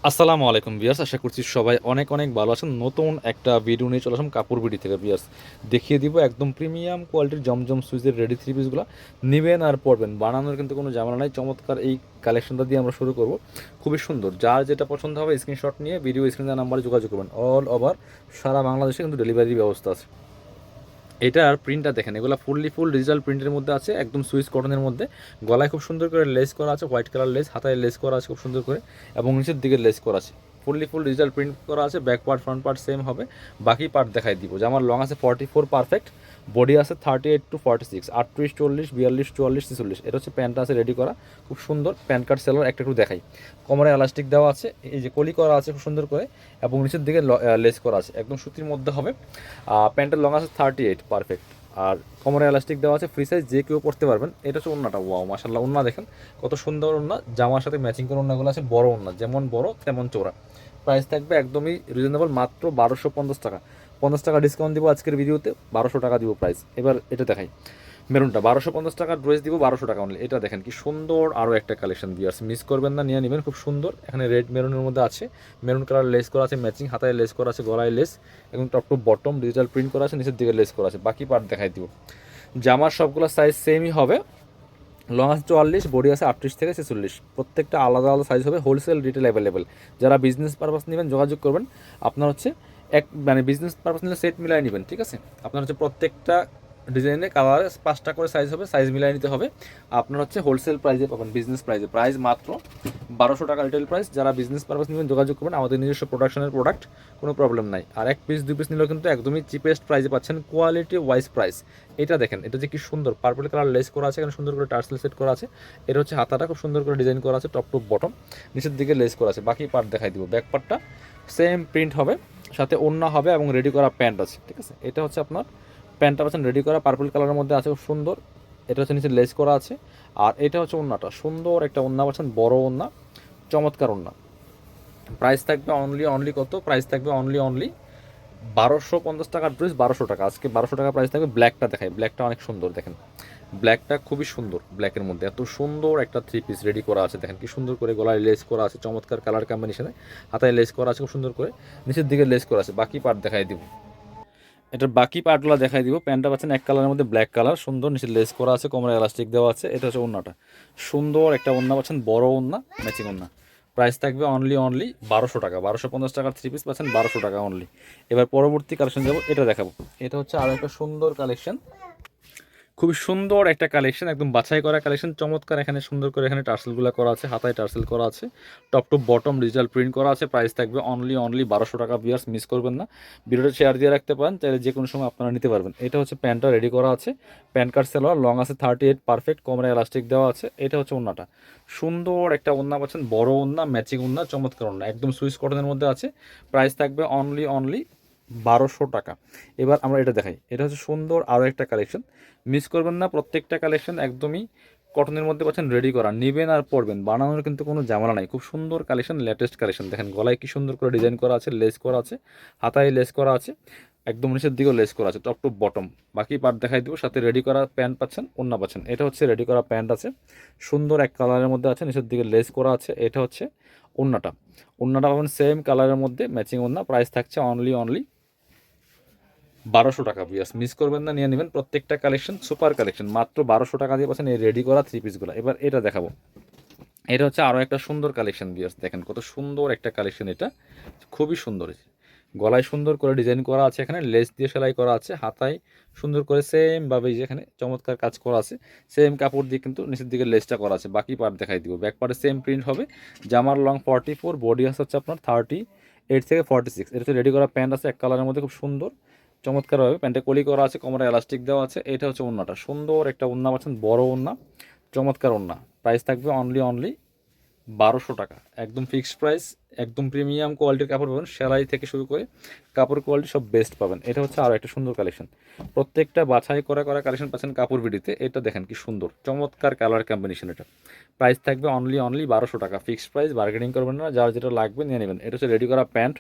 আসসালামু আলাইকুম ভিউয়ার্স, আশা করছি সবাই অনেক অনেক ভালো আছেন। নতুন একটা ভিডিও নিয়ে চলে আসলাম কাপড় বিডি থেকে ভিউয়ার্স। দেখিয়ে দিব একদম প্রিমিয়াম কোয়ালিটির জমজম সুইজের রেডি থ্রি পিসগুলো নেবেন আর পরবেন, বানানোর কিন্তু কোনো ঝামেলা নাই। চমৎকার এই কালেকশনটা দিয়ে আমরা শুরু করব। খুবই সুন্দর, যার যেটা পছন্দ হবে স্ক্রিনশট নিয়ে ভিডিও স্ক্রিনের নাম্বারে যোগাযোগ করবেন। অল ওভার সারা বাংলাদেশে কিন্তু ডেলিভারির ব্যবস্থা আছে। এটার প্রিন্টটা দেখেন, এগুলো ফুল ডিজিটাল প্রিন্টের মধ্যে আছে, একদম সুইস কটনের মধ্যে। গলায় খুব সুন্দর করে লেস করা আছে, হোয়াইট কালার লেস, হাতায় লেস করা আছে খুব সুন্দর করে, এবং নিচের দিকে লেস করা আছে। ফুল ডিজিটাল প্রিন্ট করা আছে। Back part front part same হবে। বাকি পার্ট দেখাই দিব। যে আমার লং আছে 44 পারফেক্ট, বডি আছে 38 to 46, 38, 40, 42, 44, 46। এটা হচ্ছে প্যান্টটা আছে রেডি করা, খুব সুন্দর প্যান্ট কাট সেলার। একটা একটু দেখাই, কোমরে এলাস্টিক দেওয়া আছে, এই যে কলি করা আছে খুব সুন্দর করে, এবং নিচের দিকে লেস করা আছে, একদম সুতির মধ্যে হবে। প্যান্টের লং আছে 38 পারফেক্ট, আর কোমরে এলাস্টিক দেওয়া আছে, ফ্রি সাইজ, যে কেউ পড়তে পারবেন। এটা হচ্ছে ওন্নাটা। ওয়াও মাশাআল্লাহ, ওন্না দেখেন কত সুন্দর ওন্না। জামার সাথে ম্যাচিং করে ওন্নাগুলো আছে, বড় ওন্না, যেমন বড় তেমন চওড়া। প্রাইস থাকবে একদমই রিজনেবল, মাত্র 1250 টাকা। 50 টাকা ডিসকাউন্ট দিব আজকের ভিডিওতে, 1200 টাকা দিব প্রাইস। এবার এটা দেখাই, মেরুনটা 1250 টাকার ড্রেস দিব 1200 টাকা অনলি। এটা দেখেন কি সুন্দর, আরও একটা কালেকশন ভিউয়ার্স, মিস করবেন না, নিয়ে নেবেন। খুব সুন্দর, এখানে রেড মেরুনের মধ্যে আছে, মেরুন কালার লেস করা আছে ম্যাচিং, হাতায় লেস করা আছে, গলায় লেস, এবং top to bottom digital print করা আছে, নিচের দিকে লেস করা আছে। বাকি পার্ট দেখাই দিব। জামার সবগুলো সাইজ সেমই হবে। লং আছে 44, বডি আছে 38 থেকে 46। প্রত্যেকটা আলাদা আলাদা সাইজ হবে, হোলসেল রিটেল অ্যাভেলেবেল। যারা বিজনেস পারপাস নেবেন যোগাযোগ করবেন। আপনার হচ্ছে বিজনেস পারপাস নিলে সেট মিলাই নেবেন, ঠিক আছে। আপনার হচ্ছে প্রত্যেকটা ডিজাইনে কালারে 5টা করে সাইজ হবে, সাইজ মিলাই নিতে হবে। আপনার হচ্ছে হোলসেল প্রাইসে পাবেন, বিজনেস প্রাইসে। প্রাইস মাত্র 1200 টাকা রিটেল প্রাইস। যারা বিজনেস পারপাস নেবেন যোগাযোগ করবেন, আমাদের নিজস্ব প্রোডাকশনের প্রোডাক্ট, কোনো প্রবলেম নাই। আর এক পিস দুই পিস নিলেও কিন্তু একদমই চিপেস্ট প্রাইসে পাচ্ছেন, কোয়ালিটি ওয়াইজ প্রাইস। এটা দেখেন, এটা যে কি সুন্দর পার্পল কালার লেস করা আছে, এখানে সুন্দর করে টার্সেল সেট করা আছে। এটা হচ্ছে হাতাটা খুব সুন্দর করে ডিজাইন করা আছে, টপ টু বটম, নিচের দিকে লেস করা আছে। বাকি পার্ট দেখাই দিব। ব্যাক পার্টটা সেম প্রিন্ট হবে, সাথে ওড়না হবে, এবং রেডি করা প্যান্ট আছে, ঠিক আছে। এটা হচ্ছে আপনার প্যান্টটা পাচ্ছেন রেডি করা, পার্পল কালারের মধ্যে আছে, খুব সুন্দর। এটা হচ্ছে নিচে লেস করা আছে। আর এটা হচ্ছে ওড়নাটা, সুন্দর একটা ওড়না পাচ্ছেন, বড় ওড়না, চমৎকার ওড়না। প্রাইস থাকবে অনলি কত? প্রাইস থাকবে অনলি 1250 টাকার ড্রেস 1200 টাকা। আজকে 1200 টাকা প্রাইস থাকবে। ব্ল্যাকটা দেখাই, ব্ল্যাকটা অনেক সুন্দর দেখেন, ব্ল্যাকটা খুবই সুন্দর। ব্ল্যাকের মধ্যে এত সুন্দর একটা থ্রি পিস রেডি করা আছে, দেখেন কি সুন্দর করে গলায় লেস করা আছে, চমৎকার কালার কম্বিনেশনে। হাতায় লেস করা আছে খুব সুন্দর করে, নিচের দিকে লেস করা আছে। বাকি পার্ট দেখাই দিব। এটার বাকি পার্টগুলো দেখাই দিব। প্যান্টটা পাচ্ছেন এক কালারের মধ্যে, ব্ল্যাক কালার, সুন্দর, নিচে লেস করা আছে, কোমরে এলাস্টিক দেওয়া আছে। এটা হচ্ছে ওড়নাটা, সুন্দর একটা ওড়না পাচ্ছেন, বড় ওড়না, ম্যাচিং ওড়না। প্রাইস থাকবে অনলি 1200 টাকা। 1250 টাকার থ্রি পিস পাচ্ছেন 1200 টাকা অনলি। এবার পরবর্তী কালেকশন যাবো, এটা দেখাবো। এটা হচ্ছে আরও একটা সুন্দর কালেকশন, খুবই সুন্দর একটা কালেকশন, একদম বাছাই করা কালেকশন, চমৎকার। এখানে সুন্দর করে এখানে টার্সেলগুলো করা আছে, হাতায় টার্সেল করা আছে, top to bottom digital print করা আছে। প্রাইস থাকবে অনলি 1200 টাকা। ভিউয়ার্স মিস করবেন না, ভিডিওটা শেয়ার দিয়ে রাখতে পারেন, চাইলে যে কোনো সময় আপনারা নিতে পারবেন। এটা হচ্ছে প্যান্টটা রেডি করা আছে, প্যান্ট কাট সেলোয়ার, লং আছে 38 পারফেক্ট, কোমরে এলাস্টিক দেওয়া আছে। এটা হচ্ছে ওড়নাটা, সুন্দর একটা ওড়না পাচ্ছেন, বড় ওড়না, ম্যাচিং ওড়না, চমৎকার ওড়না, একদম সুইস কটনের মধ্যে আছে। প্রাইস থাকবে অনলি 1200 টাকা। এবার আমরা এটা দেখাই, এটা হচ্ছে সুন্দর আরও একটা কালেকশন, মিস করবেন না। প্রত্যেকটা কালেকশন একদমই কটনের মধ্যে পাচ্ছেন, রেডি করা, নেবেন আর পরবেন, বানানোর কিন্তু কোনো ঝামেলা নাই। খুব সুন্দর কালেকশন, লেটেস্ট কালেকশন। দেখেন গলায় কি সুন্দর করে ডিজাইন করা আছে, লেস করা আছে, হাতায় লেস করা আছে, একদম নিচের দিকেও লেস করা আছে, টপ টু বটম। বাকি পার্ট দেখাই দিব। সাথে রেডি করা প্যান্ট পাচ্ছেন, ওড়না পাচ্ছেন। এটা হচ্ছে রেডি করা প্যান্ট আছে, সুন্দর এক কালারের মধ্যে আছে, নিচের দিকে লেস করা আছে। এটা হচ্ছে ওড়নাটা, ওড়নাটা পাবেন সেম কালারের মধ্যে, ম্যাচিং ওড়না। প্রাইস থাকছে অনলি 1200 টাকা। বিয়াস মিস করবেন না, নিয়ে নেবেন। প্রত্যেকটা কালেকশন সুপার কালেকশন, মাত্র 1200 টাকা দিয়ে পাচ্ছেন এই রেডি করা থ্রি পিসগুলো। এবার এটা দেখাবো, এটা হচ্ছে আরও একটা সুন্দর কালেকশন। বিয়াস দেখেন কত সুন্দর একটা কালেকশন, এটা খুবই সুন্দর। গলায় সুন্দর করে ডিজাইন করা আছে, এখানে লেস দিয়ে সেলাই করা আছে, হাতায় সুন্দর করে সেমভাবে যেখানে চমৎকার কাজ করা আছে, সেম কাপড় দিয়ে কিন্তু নিচের দিকে লেসটা করা আছে। বাকি পার্ট দেখাই দিব। ব্যাক পার্টে সেম প্রিন্ট হবে। জামার লং 44, বডি হচ্ছে আপনার 38 থেকে 46। এটা হচ্ছে রেডি করা প্যান্ট আছে, এক কালারের মধ্যে, খুব সুন্দর চমৎকারভাবে প্যান্টে কলি করা আছে, কোমরে এলাস্টিক দেওয়া আছে। এটা হচ্ছে ওড়নাটা, সুন্দর একটা ওড়না পাচ্ছেন, বড় ওড়না, চমৎকার ওড়না। প্রাইস থাকবে অনলি 1200 টাকা, একদম ফিক্সড প্রাইস। একদম প্রিমিয়াম কোয়ালিটির কাপড় পাবেন, সেলাই থেকে শুরু করে কাপড় কোয়ালিটি সব বেস্ট পাবেন। এটা হচ্ছে আরও একটা সুন্দর কালেকশন, প্রত্যেকটা বাছাই করা করা কালেকশন পাচ্ছেন কাপড় বিডিতে। এটা দেখেন কি সুন্দর, চমৎকার কালার কম্বিনেশন। এটা প্রাইস থাকবে অনলি 1200 টাকা, ফিক্সড প্রাইস, বার্গেনিং করবেন না, যার যেটা লাগবে নিয়ে নেবেন। এটা হচ্ছে রেডি করা প্যান্ট,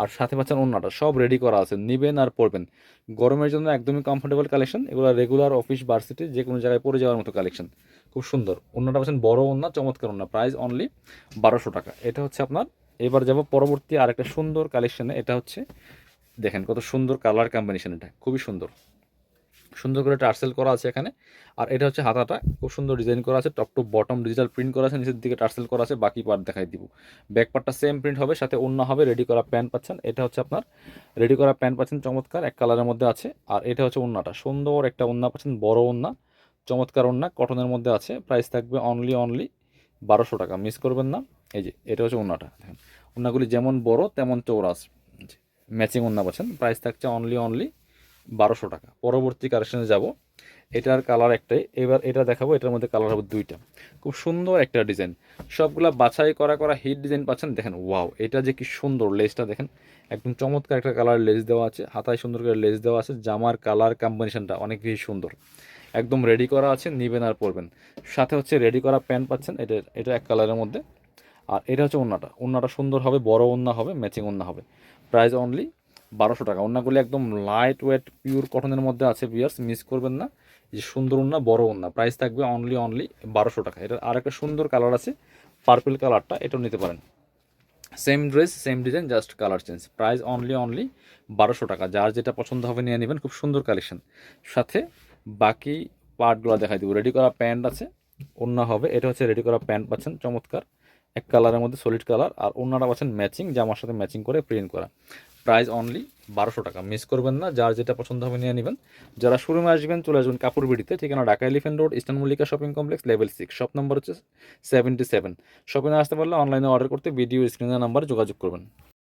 আর সাথে পাচ্ছেন ওড়নাটা, সব রেডি করা আছে, নেবেন আর পরবেন। গরমের জন্য একদমই কমফোর্টেবল কালেকশন, এগুলো রেগুলার অফিস ভার্সিটি যে কোনো জায়গায় পরে যাওয়ার মতো কালেকশন, খুব সুন্দর। ওড়নাটা পাচ্ছেন বড় ওড়না, চমৎকার ওড়না। প্রাইস অনলি 1200 টাকা। এটা হচ্ছে আপনার এবার যাব পরবর্তী আরেকটা সুন্দর কালেকশানে। এটা হচ্ছে দেখেন কত সুন্দর কালার কম্বিনেশন, এটা খুবই সুন্দর, সুন্দর করে টার্সেল করা আছে এখানে। আর এটা হচ্ছে হাতাটা খুব সুন্দর ডিজাইন করা আছে, top to bottom digital print করা আছে, নিচের দিকে টার্সেল করা আছে, বাকি পার্ট দেখাই দিব। ব্যাক পার্টটা সেম প্রিন্ট হবে, সাথে ওড়না হবে, রেডি করা প্যান্ট পাচ্ছেন। এটা হচ্ছে আপনার রেডি করা প্যান্ট পাচ্ছেন, চমৎকার এক কালারের মধ্যে আছে। আর এটা হচ্ছে ওড়নাটা, সুন্দর একটা ওড়না পাচ্ছেন, বড় ওড়না, চমৎকার ওড়না, কটনের মধ্যে আছে। প্রাইস থাকবে অনলি 1200 টাকা, মিস করবেন না। এই যে এটা হচ্ছে ওড়নাটা, দেখেন ওড়নাগুলি যেমন বড় তেমন চৌড়া আছে, ম্যাচিং ওড়না পাচ্ছেন। প্রাইস থাকছে অনলি 1200 টাকা। পরবর্তী কালেকশনে যাব, এটার কালার একটাই, এবার এটা দেখাবো। এটার মধ্যে কালার হবে দুইটা, খুব সুন্দর একটা ডিজাইন, সবগুলা বাছাই করা করা হিট ডিজাইন পাচ্ছেন। দেখেন ওয়াও, এটা যে কি সুন্দর, লেসটা দেখেন একদম চমৎকার একটা কালার লেস দেওয়া আছে, হাতায় সুন্দর করে লেস দেওয়া আছে, জামার কালার কম্বিনেশনটা অনেক বেশি সুন্দর, একদম রেডি করা আছে, নিবেন আর পরবেন। সাথে হচ্ছে রেডি করা প্যান্ট পাচ্ছেন, এটা এক কালারের মধ্যে। আর এটা হচ্ছে ওড়নাটা সুন্দর হবে, বড় ওড়না হবে, ম্যাচিং ওড়না হবে। প্রাইস অনলি 1200 টাকা। ওড়নাগুলি একদম লাইট ওয়েট পিওর কটনের মধ্যে আছে ভিউয়ার্স, মিস করবেন না। যে সুন্দর ওড়না, বড় ওড়না, প্রাইস থাকবে অনলি 1200 টাকা। এটার আরেকটা সুন্দর কালার আছে, পার্পল কালারটা, এটাও নিতে পারেন। Same dress same design, just colour change. Price only 1200 টাকা। যার যেটা পছন্দ হবে নিয়ে নেবেন, খুব সুন্দর কালেকশন। সাথে বাকি পার্টগুলো দেখাই দেবো। রেডি করা প্যান্ট আছে, ওড়না হবে, এটা হচ্ছে রেডি করা প্যান্ট পাচ্ছেন, চমৎকার এক কালারের মধ্যে সলিড কালার। আর ওড়নাটা পাচ্ছেন ম্যাচিং, জামার সাথে ম্যাচিং করে প্রিন্ট করা। প্রাইস অনলি 1200 টাকা, মিস করবেন না। যার যেটা পছন্দ হবে নিয়ে নেবেন। যারা শোরুমে আসবেন চলে আসবেন কাপড় বিডিতে, ঠিকানা Dhaka elephant road, eastern Mallika shopping complex, level 6, shop number হচ্ছে 77। শপিংয়ে আসতে পারলে অনলাইনে অর্ডার করতে ভিডিও স্ক্রিনের নাম্বারে যোগাযোগ করবেন।